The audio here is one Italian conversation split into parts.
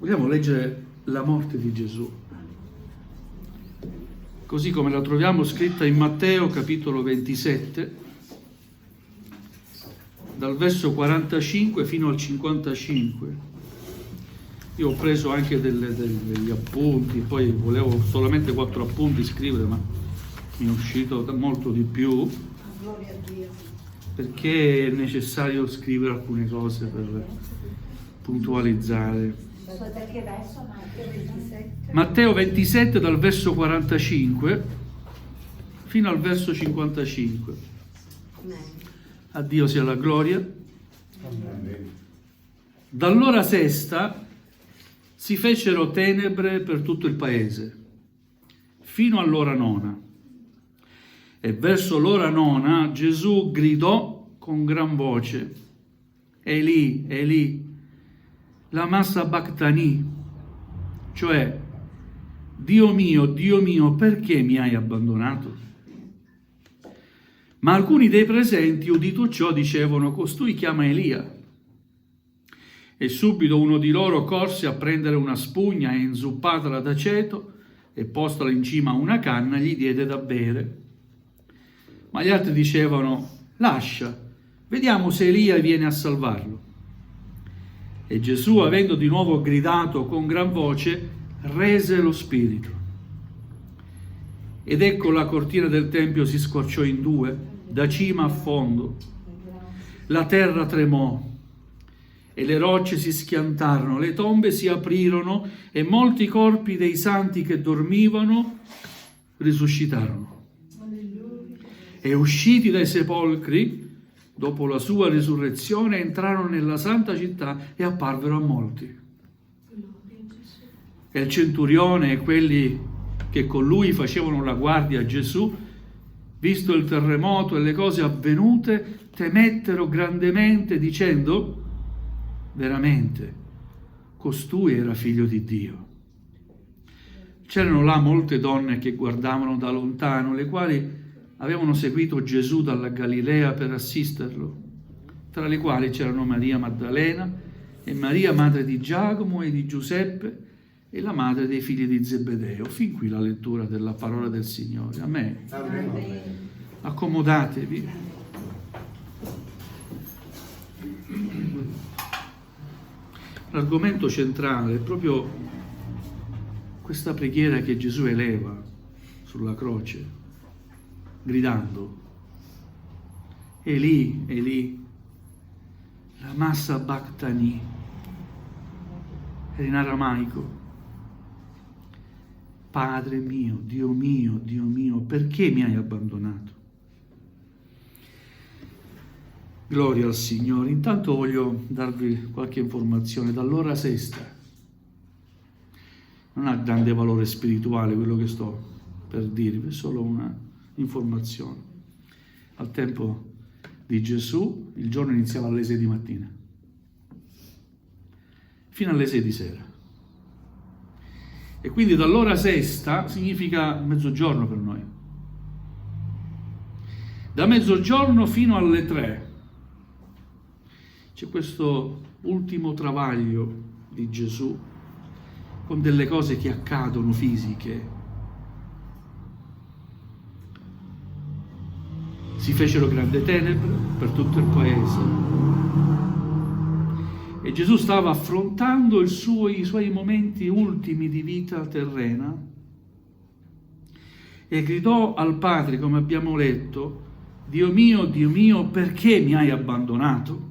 Vogliamo leggere la morte di Gesù, così come la troviamo scritta in Matteo capitolo 27, dal verso 45 fino al 55. Io ho preso anche degli appunti, poi volevo solamente 4 appunti scrivere, ma mi è uscito molto di più, Gloria a Dio. perché è necessario scrivere alcune cose per puntualizzare. Da che verso? Matteo 27. Matteo 27 dal verso 45 fino al verso 55. A Dio sia la gloria. Dall'ora sesta si fecero tenebre per tutto il paese, fino all'ora nona. E verso l'ora nona Gesù gridò con gran voce: Eli, Eli, lama sabachthani, cioè Dio mio, perché mi hai abbandonato? Ma alcuni dei presenti, udito ciò, dicevano: costui chiama Elia. E subito uno di loro corse a prendere una spugna e inzuppatela d'aceto e postala in cima a una canna gli diede da bere. Ma gli altri dicevano: lascia, vediamo se Elia viene a salvarlo. E Gesù, avendo di nuovo gridato con gran voce, rese lo spirito. Ed ecco la cortina del tempio si squarciò in due, da cima a fondo. La terra tremò e le rocce si schiantarono, le tombe si aprirono e molti corpi dei santi che dormivano risuscitarono. E usciti dai sepolcri, dopo la sua risurrezione, entrarono nella santa città e apparvero a molti. E il centurione e quelli che con lui facevano la guardia a Gesù, visto il terremoto e le cose avvenute, temettero grandemente, dicendo: veramente, costui era figlio di Dio. C'erano là molte donne che guardavano da lontano, le quali avevano seguito Gesù dalla Galilea per assisterlo, tra le quali c'erano Maria Maddalena e Maria, madre di Giacomo e di Giuseppe, e la madre dei figli di Zebedeo. Fin qui la lettura della parola del Signore. Amen. Amen. Accomodatevi. L'argomento centrale è proprio questa preghiera che Gesù eleva sulla croce, gridando: Eli, Eli, lama sabachthani. Era in aramaico: Padre mio, Dio mio, perché mi hai abbandonato? Gloria al Signore. Intanto voglio darvi qualche informazione. Dall'ora sesta, non ha grande valore spirituale quello che sto per dirvi, è solo una informazione. Al tempo di Gesù il giorno iniziava alle 6 di mattina fino alle 6 di sera, e quindi dall'ora sesta significa mezzogiorno per noi. Da mezzogiorno fino alle 3 c'è questo ultimo travaglio di Gesù con delle cose che accadono fisiche. Si fecero grandi tenebre per tutto il paese e Gesù stava affrontando i suoi momenti ultimi di vita terrena e gridò al Padre, come abbiamo letto: Dio mio, perché mi hai abbandonato?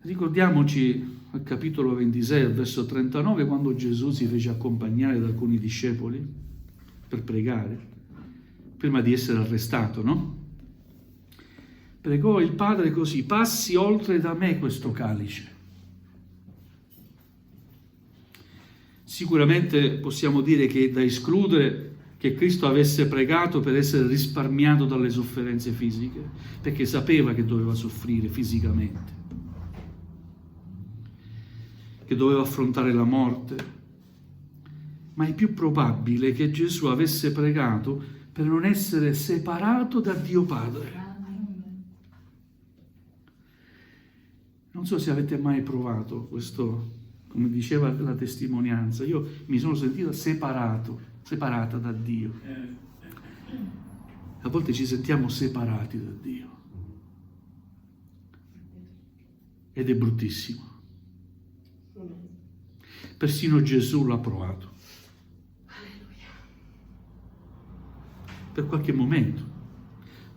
Ricordiamoci al capitolo 26, al verso 39, quando Gesù si fece accompagnare da alcuni discepoli per pregare, prima di essere arrestato, no? Pregò il Padre così: passi oltre da me questo calice. Sicuramente possiamo dire che è da escludere che Cristo avesse pregato per essere risparmiato dalle sofferenze fisiche, perché sapeva che doveva soffrire fisicamente, che doveva affrontare la morte. Ma è più probabile che Gesù avesse pregato per non essere separato da Dio Padre. Non so se avete mai provato questo, come diceva la testimonianza, io mi sono sentita separata da Dio. A volte ci sentiamo separati da Dio. Ed è bruttissimo. Persino Gesù l'ha provato. Per qualche momento,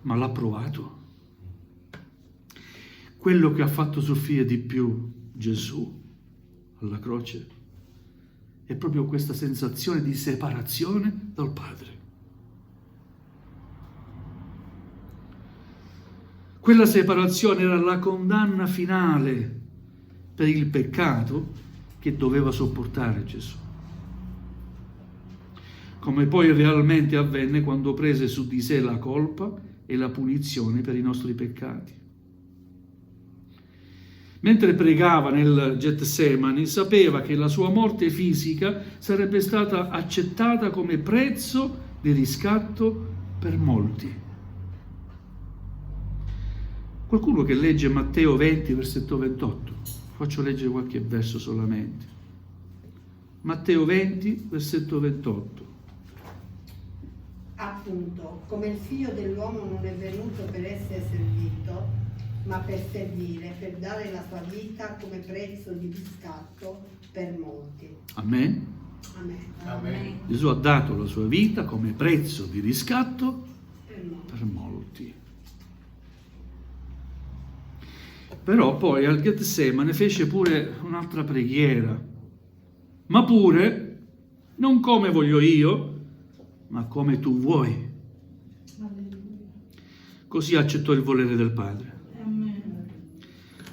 ma l'ha provato. Quello che ha fatto soffrire di più Gesù alla croce è proprio questa sensazione di separazione dal Padre. Quella separazione era la condanna finale per il peccato che doveva sopportare Gesù. Come poi realmente avvenne quando prese su di sé la colpa e la punizione per i nostri peccati. Mentre pregava nel Getsemani, sapeva che la sua morte fisica sarebbe stata accettata come prezzo di riscatto per molti. Qualcuno che legge Matteo 20, versetto 28. Faccio leggere qualche verso solamente. Matteo 20, versetto 28. Appunto, come il figlio dell'uomo non è venuto per essere servito, ma per servire, per dare la sua vita come prezzo di riscatto per molti. Amen. Amen. Amen. Gesù ha dato la sua vita come prezzo di riscatto per molti. Però poi al Getsemane fece pure un'altra preghiera, ma pure non come voglio io, ma come tu vuoi. Così accettò il volere del Padre,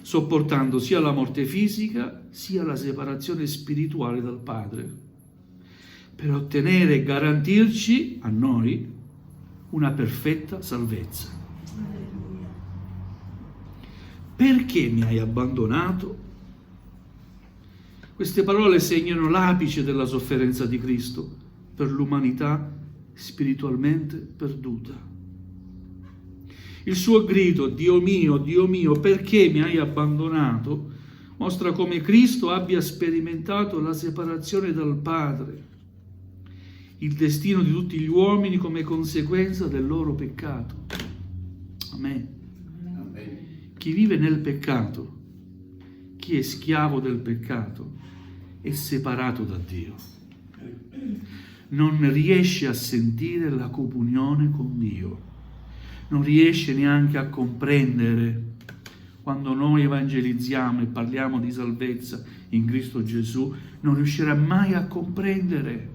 sopportando sia la morte fisica sia la separazione spirituale dal Padre, per ottenere e garantirci a noi una perfetta salvezza. Perché mi hai abbandonato? Queste parole segnano l'apice della sofferenza di Cristo per l'umanità spiritualmente perduta. Il suo grido, Dio mio, perché mi hai abbandonato?", mostra come Cristo abbia sperimentato la separazione dal Padre, il destino di tutti gli uomini come conseguenza del loro peccato. Amen. Amen. Chi vive nel peccato, chi è schiavo del peccato, è separato da Dio. Non riesce a sentire la comunione con Dio. Non riesce neanche a comprendere quando noi evangelizziamo e parliamo di salvezza in Cristo Gesù, non riuscirà mai a comprendere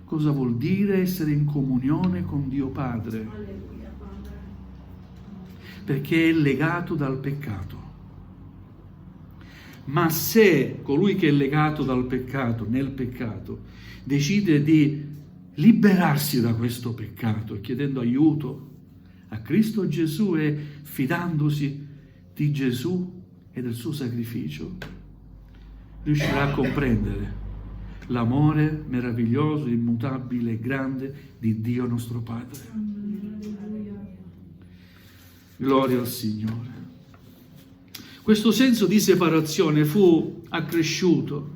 cosa vuol dire essere in comunione con Dio Padre, perché è legato dal peccato. Ma se colui che è legato dal peccato, nel peccato, decide di liberarsi da questo peccato, chiedendo aiuto a Cristo Gesù e fidandosi di Gesù e del suo sacrificio, riuscirà a comprendere l'amore meraviglioso, immutabile e grande di Dio nostro Padre. Gloria al Signore. Questo senso di separazione fu accresciuto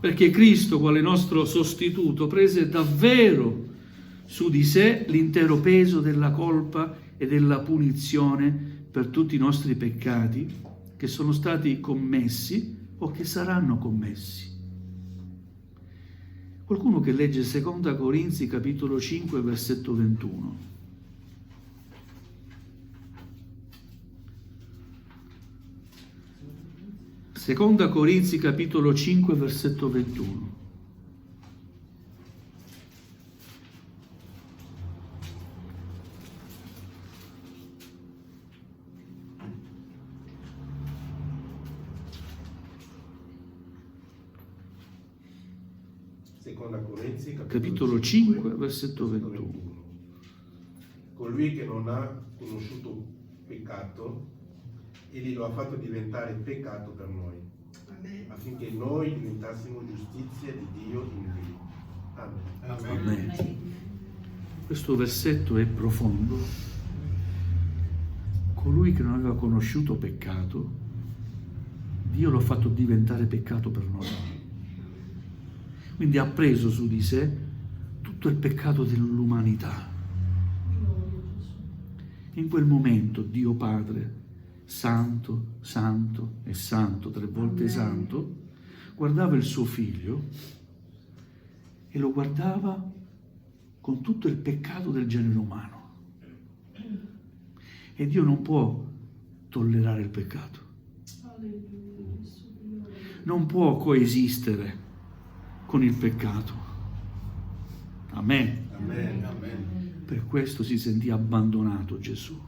perché Cristo, quale nostro sostituto, prese davvero su di sé l'intero peso della colpa e della punizione per tutti i nostri peccati che sono stati commessi o che saranno commessi. Qualcuno che legge 2 Corinzi capitolo 5 versetto 21. Seconda Corinzi capitolo 5 versetto 21. Seconda Corinzi Capitolo 5 versetto 21. Colui che non ha conosciuto peccato, egli lo ha fatto diventare peccato per noi, Amen. affinché noi diventassimo giustizia di Dio in lui. Amen. Amen. Questo versetto è profondo. colui che non aveva conosciuto peccato, Dio lo ha fatto diventare peccato per noi. Quindi ha preso su di sé tutto il peccato dell'umanità. In quel momento Dio Padre, santo, santo e santo, 3 volte santo, guardava il suo figlio e lo guardava con tutto il peccato del genere umano. E Dio non può tollerare il peccato. Non può coesistere con il peccato. Amen. Amen. Amen. Per questo si sentì abbandonato Gesù.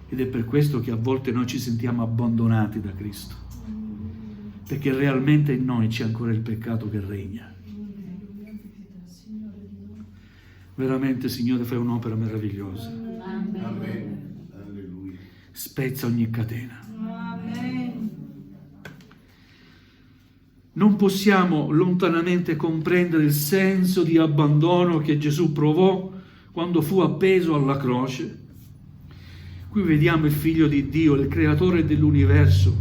Ed è per questo che a volte noi ci sentiamo abbandonati da Cristo. Perché realmente in noi c'è ancora il peccato che regna. Veramente, Signore, fai un'opera meravigliosa. Amen. Alleluia. Spezza ogni catena. Amen. Non possiamo lontanamente comprendere il senso di abbandono che Gesù provò quando fu appeso alla croce. Qui vediamo il Figlio di Dio, il Creatore dell'universo,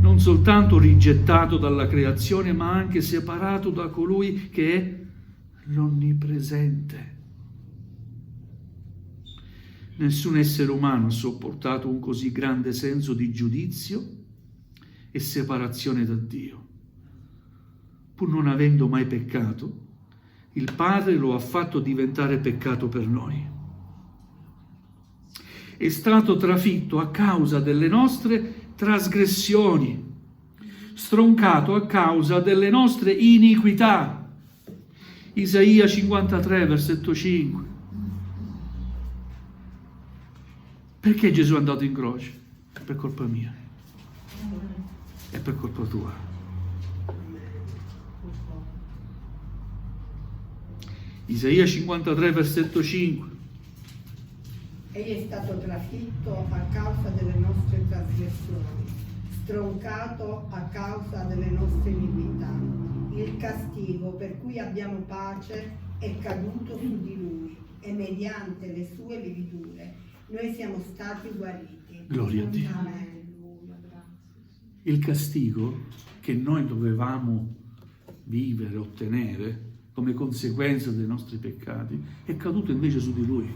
non soltanto rigettato dalla creazione, ma anche separato da colui che è l'Onnipresente. Nessun essere umano ha sopportato un così grande senso di giudizio e separazione da Dio. Pur non avendo mai peccato, il Padre lo ha fatto diventare peccato per noi. È stato trafitto a causa delle nostre trasgressioni, stroncato a causa delle nostre iniquità. Isaia 53, versetto 5. Perché Gesù è andato in croce? Per colpa mia. E per colpa tua. Isaia 53, versetto 5. Egli è stato trafitto a causa delle nostre trasgressioni, stroncato a causa delle nostre iniquità. Il castigo per cui abbiamo pace è caduto su di lui e mediante le sue lividure noi siamo stati guariti. Gloria a Dio. Amen. Il castigo che noi dovevamo vivere, ottenere come conseguenza dei nostri peccati è caduto invece su di lui.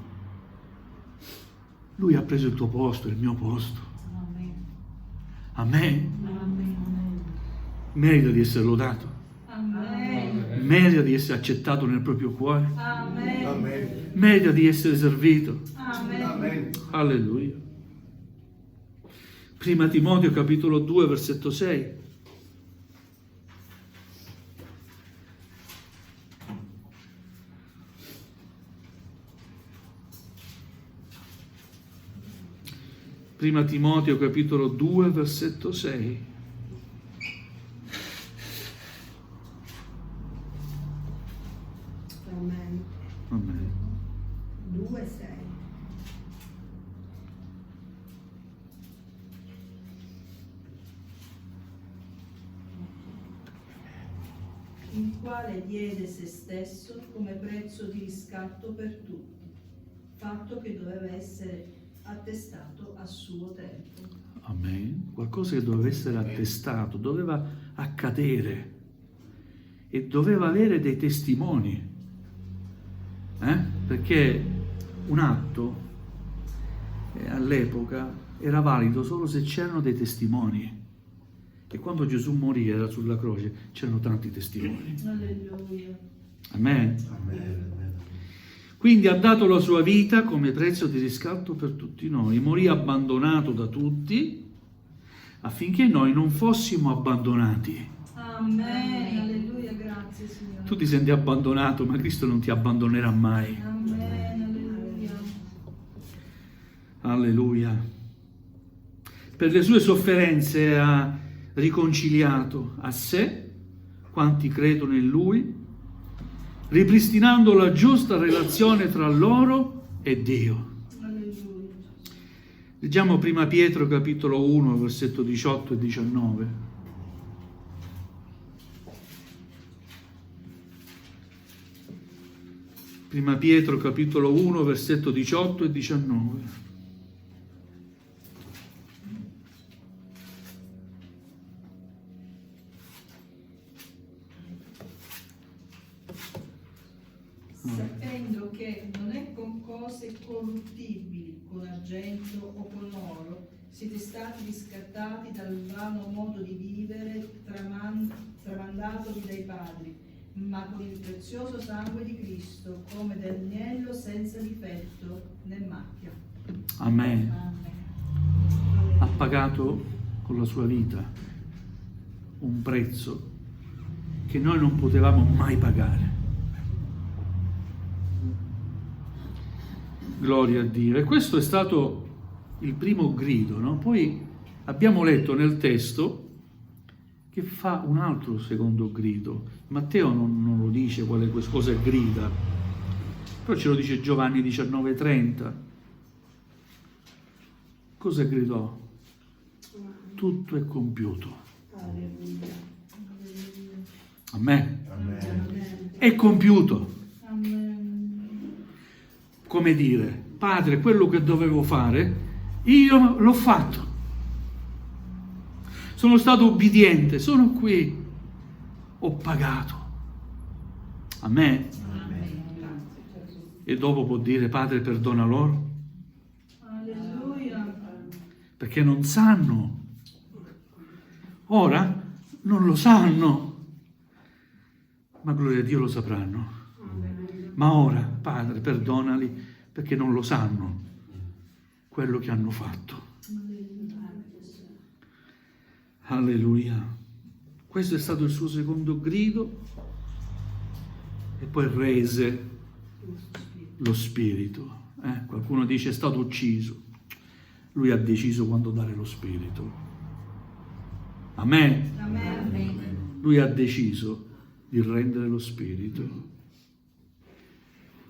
Lui ha preso il tuo posto, il mio posto. Amen. Merita di essere lodato. Amen. Merita di essere accettato nel proprio cuore. Amen. Amen. Merita di essere servito. Amen. Amen. Alleluia. Prima Timoteo capitolo 2 versetto 6. Prima Timoteo capitolo 2 versetto 6. Amen. Amen. 2:6. Il quale diede se stesso come prezzo di riscatto per tutti, fatto che doveva essere attestato a suo tempo. Amen. Qualcosa che doveva essere attestato, doveva accadere e doveva avere dei testimoni. Perché un atto all'epoca era valido solo se c'erano dei testimoni. E quando Gesù morì, era sulla croce, c'erano tanti testimoni. Alleluia. Amen. Amen. Quindi ha dato la sua vita come prezzo di riscatto per tutti noi. Morì abbandonato da tutti affinché noi non fossimo abbandonati. Amen. Alleluia. Grazie, Signore. Tu ti senti abbandonato, ma Cristo non ti abbandonerà mai. Amen. Alleluia. Alleluia. Per le sue sofferenze ha riconciliato a sé quanti credono in Lui, ripristinando la giusta relazione tra loro e Dio. Alleluia. Leggiamo prima Pietro capitolo 1 versetto 18 e 19. Prima Pietro capitolo 1 versetto 18 e 19. sapendo che non è con cose corruttibili, con argento o con oro, siete stati riscattati dal vano modo di vivere tramandatovi dai padri, ma con il prezioso sangue di Cristo, come del agnello senza difetto né macchia. Amen. Amen. Ha pagato con la sua vita un prezzo che noi non potevamo mai pagare. Gloria a Dio. E questo è stato il primo grido, no? Poi abbiamo letto nel testo che fa un altro secondo grido. Matteo non lo dice cosa grida, però ce lo dice Giovanni 19:30. Cosa gridò? Tutto è compiuto. Alleluia. Amen. Amen. È compiuto. Amen. Come dire, Padre, quello che dovevo fare, io l'ho fatto. Sono stato ubbidiente, sono qui, ho pagato. Amen. E dopo può dire, Padre, perdona loro, Alleluia. perché non sanno. Ora non lo sanno, ma gloria a Dio lo sapranno. Ma ora, Padre, perdonali, perché non lo sanno quello che hanno fatto. Alleluia. Questo è stato il suo secondo grido e poi rese lo spirito. Qualcuno dice è stato ucciso. Lui ha deciso quando dare lo spirito. Amen. Amen. Lui ha deciso di rendere lo spirito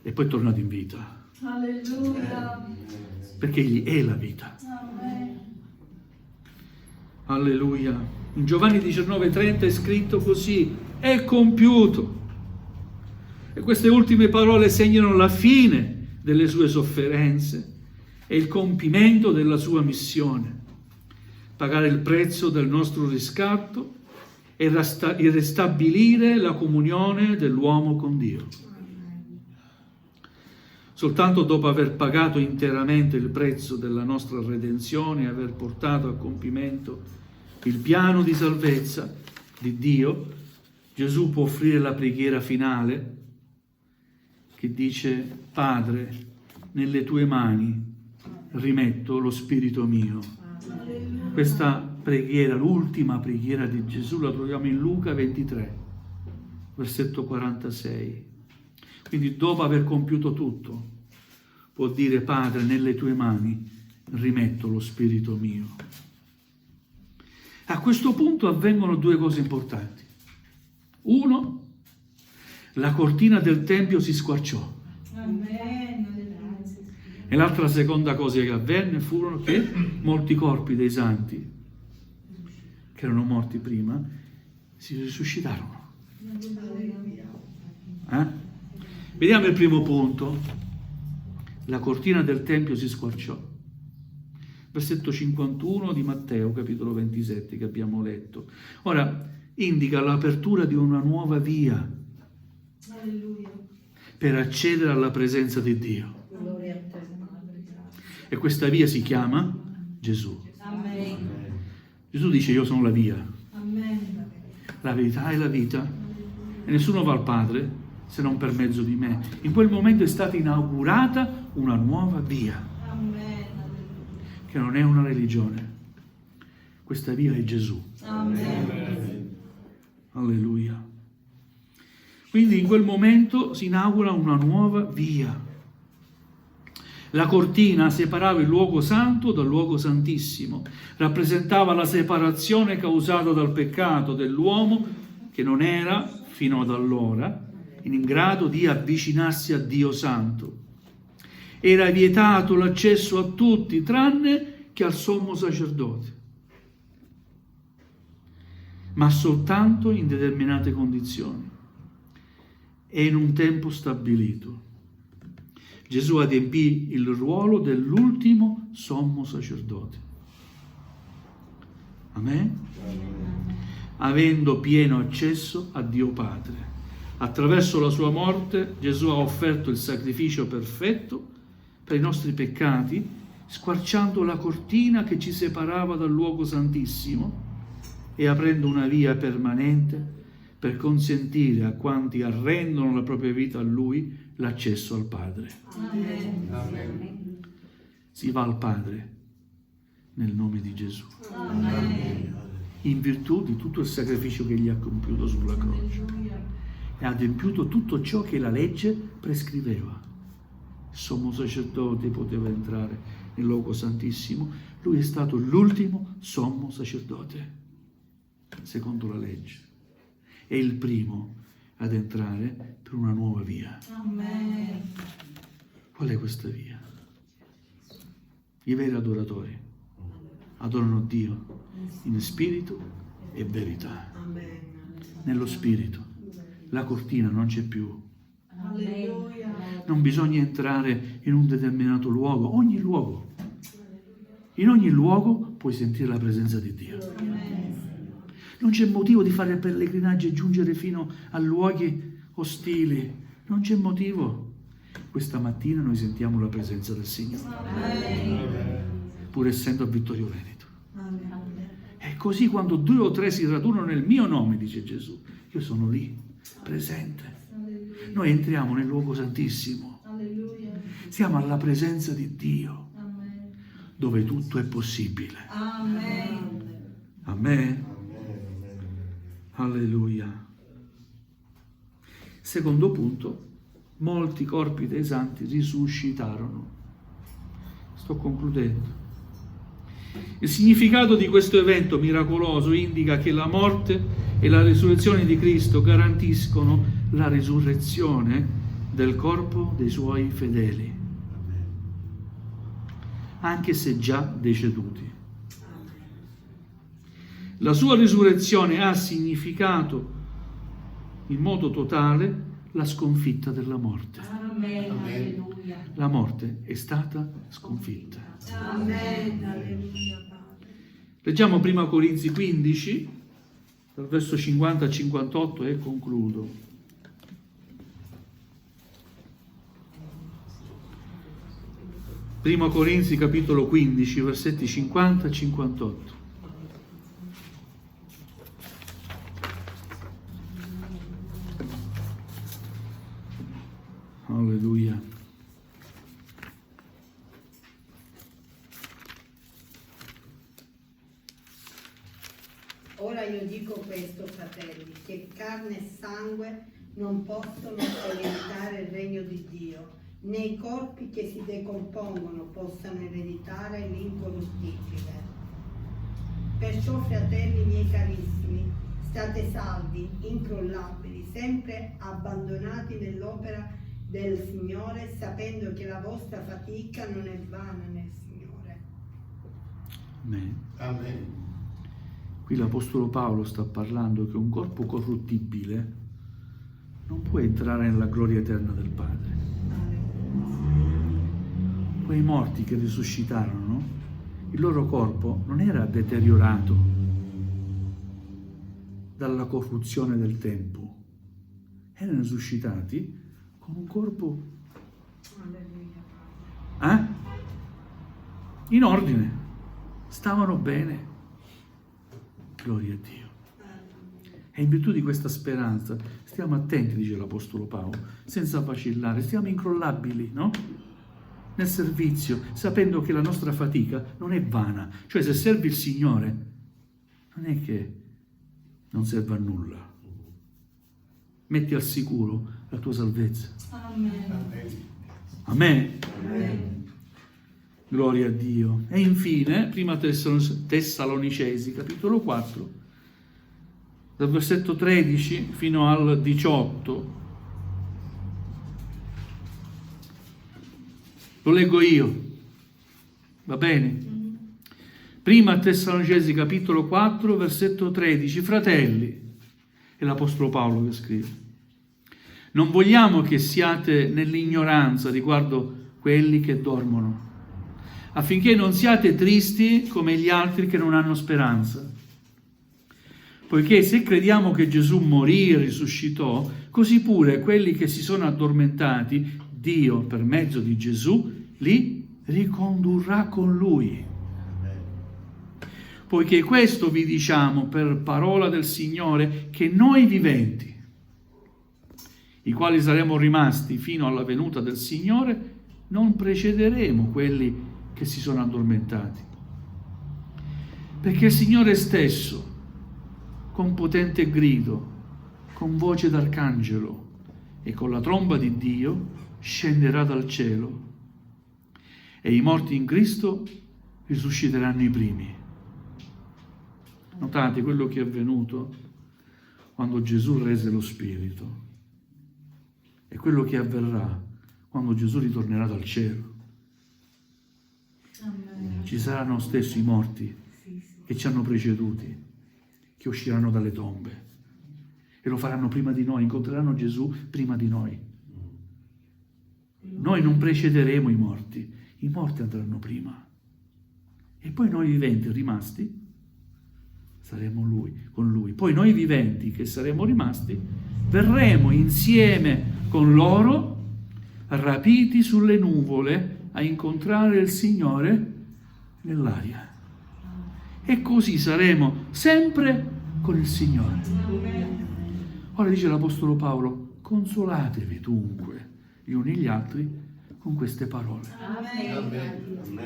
e poi è tornato in vita, Alleluia. perché egli è la vita. Amen. Alleluia. In Giovanni 19:30 è scritto così: è compiuto. E queste ultime parole segnano la fine delle sue sofferenze e il compimento della sua missione: pagare il prezzo del nostro riscatto e ristabilire la comunione dell'uomo con Dio. Soltanto dopo aver pagato interamente il prezzo della nostra redenzione e aver portato a compimento il piano di salvezza di Dio, Gesù può offrire la preghiera finale che dice: Padre, nelle tue mani rimetto lo spirito mio. Questa preghiera, l'ultima preghiera di Gesù, la troviamo in Luca 23, versetto 46. Quindi dopo aver compiuto tutto, può dire: Padre, nelle tue mani rimetto lo spirito mio. A questo punto avvengono due cose importanti. Uno, la cortina del Tempio si squarciò. Amen. E l'altra seconda cosa che avvenne furono che molti corpi dei santi, che erano morti prima, si risuscitarono. Vediamo il primo punto. La cortina del Tempio si squarciò. Versetto 51 di Matteo, capitolo 27, che abbiamo letto. Ora, indica l'apertura di una nuova via Alleluia. per accedere alla presenza di Dio. Gloria a te. E questa via si chiama Gesù. Amen. Gesù dice: io sono la via, Amen. la verità e la vita, e nessuno va al Padre se non per mezzo di me. In quel momento è stata inaugurata una nuova via, Amen. che non è una religione. Questa via è Gesù. Amen. Alleluia. Quindi in quel momento si inaugura una nuova via. La cortina separava il luogo santo dal luogo santissimo, rappresentava la separazione causata dal peccato dell'uomo, che non era fino ad allora in grado di avvicinarsi a Dio Santo. Era vietato l'accesso a tutti, tranne che al sommo sacerdote, ma soltanto in determinate condizioni e in un tempo stabilito. Gesù adempì il ruolo dell'ultimo sommo sacerdote. Amen? Avendo pieno accesso a Dio Padre. Attraverso la sua morte Gesù ha offerto il sacrificio perfetto per i nostri peccati, squarciando la cortina che ci separava dal luogo santissimo e aprendo una via permanente per consentire a quanti arrendono la propria vita a Lui l'accesso al Padre. Amen. Amen. Si va al Padre nel nome di Gesù, Amen. in virtù di tutto il sacrificio che Egli ha compiuto sulla croce. E ha adempiuto tutto ciò che la legge prescriveva. Il sommo sacerdote poteva entrare nel luogo santissimo, lui è stato l'ultimo sommo sacerdote, secondo la legge. È il primo ad entrare per una nuova via. Amen. Qual è questa via? I veri adoratori adorano Dio in spirito e verità. Nello spirito. La cortina non c'è più. Alleluia. Non bisogna entrare in un determinato luogo, ogni luogo. In ogni luogo puoi sentire la presenza di Dio. Non c'è motivo di fare il pellegrinaggio e giungere fino a luoghi ostili. Non c'è motivo. Questa mattina noi sentiamo la presenza del Signore, pur essendo a Vittorio Veneto. E così quando 2 o 3 si radunano nel mio nome, dice Gesù, io sono lì, presente. Noi entriamo nel luogo santissimo. Alleluia. Siamo alla presenza di Dio, Amen. dove tutto è possibile. Amen. Amen. Alleluia. Secondo punto, molti corpi dei santi risuscitarono. Sto concludendo. Il significato di questo evento miracoloso indica che la morte e la risurrezione di Cristo garantiscono la risurrezione del corpo dei suoi fedeli, anche se già deceduti. La sua risurrezione ha significato in modo totale la sconfitta della morte. Amen. Alleluia. La morte è stata sconfitta. Amen. Alleluia. Leggiamo prima Corinzi 15, dal verso 50 al 58 e concludo. Prima Corinzi capitolo 15, versetti 50 e 58. Alleluia. Ora io dico questo, fratelli, che carne e sangue non possono ereditare il regno di Dio, né i corpi che si decompongono possano ereditare l'incorruttibile. Perciò, fratelli miei carissimi, state saldi, incrollabili, sempre abbandonati nell'opera del Signore, sapendo che la vostra fatica non è vana nel Signore. Amen. Amen. Qui l'Apostolo Paolo sta parlando che un corpo corruttibile non può entrare nella gloria eterna del Padre. Quei morti che risuscitarono, il loro corpo non era deteriorato dalla corruzione del tempo, erano risuscitati con un corpo in ordine, stavano bene. Gloria a Dio. E in virtù di questa speranza stiamo attenti, dice l'Apostolo Paolo, senza vacillare, stiamo incrollabili, no? Nel servizio, sapendo che la nostra fatica non è vana. Cioè, se servi il Signore, non è che non serve a nulla. Metti al sicuro la tua salvezza. Amen. Amen. Amen. Gloria a Dio. E infine, prima Tessalonicesi, capitolo 4, dal versetto 13 fino al 18. Lo leggo io. Va bene? Prima Tessalonicesi, capitolo 4, versetto 13. Fratelli, è l'Apostolo Paolo che scrive, non vogliamo che siate nell'ignoranza riguardo quelli che dormono, affinché non siate tristi come gli altri che non hanno speranza. Poiché se crediamo che Gesù morì e risuscitò, così pure quelli che si sono addormentati, Dio per mezzo di Gesù li ricondurrà con Lui. Poiché questo vi diciamo per parola del Signore, che noi viventi, i quali saremo rimasti fino alla venuta del Signore, non precederemo quelli che si sono addormentati. Perché il Signore stesso, con potente grido, con voce d'arcangelo e con la tromba di Dio, scenderà dal cielo e i morti in Cristo risusciteranno i primi. Notate quello che è avvenuto quando Gesù rese lo Spirito e quello che avverrà quando Gesù ritornerà dal cielo. Ci saranno stesso i morti che ci hanno preceduti, che usciranno dalle tombe e lo faranno prima di noi, incontreranno Gesù prima di noi. Noi non precederemo i morti andranno prima e poi noi viventi rimasti saremo con Lui. Poi noi viventi che saremo rimasti verremo insieme con loro rapiti sulle nuvole a incontrare il Signore nell'aria. E così saremo sempre con il Signore. Ora dice l'Apostolo Paolo, consolatevi dunque gli uni gli altri con queste parole. Amen.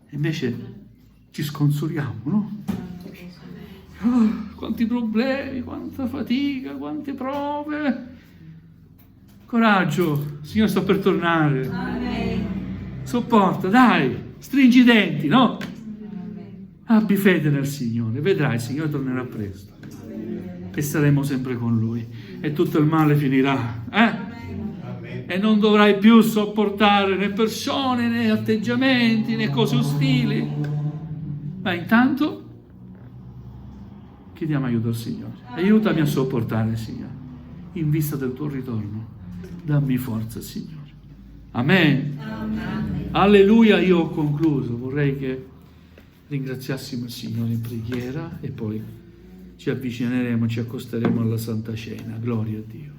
E invece ci sconsoliamo, no? Oh, quanti problemi, quanta fatica, quante prove. Coraggio, il Signore sta per tornare. Amen. Sopporta, dai, stringi i denti, no? Abbi fede nel Signore, vedrai, il Signore tornerà presto e saremo sempre con Lui e tutto il male finirà, E non dovrai più sopportare né persone, né atteggiamenti, né cose ostili. Ma intanto chiediamo aiuto al Signore. Aiutami a sopportare, Signore, in vista del tuo ritorno. Dammi forza, Signore. Amen. Amen. Alleluia, io ho concluso. Vorrei che ringraziassimo il Signore in preghiera e poi ci avvicineremo, ci accosteremo alla Santa Cena. Gloria a Dio.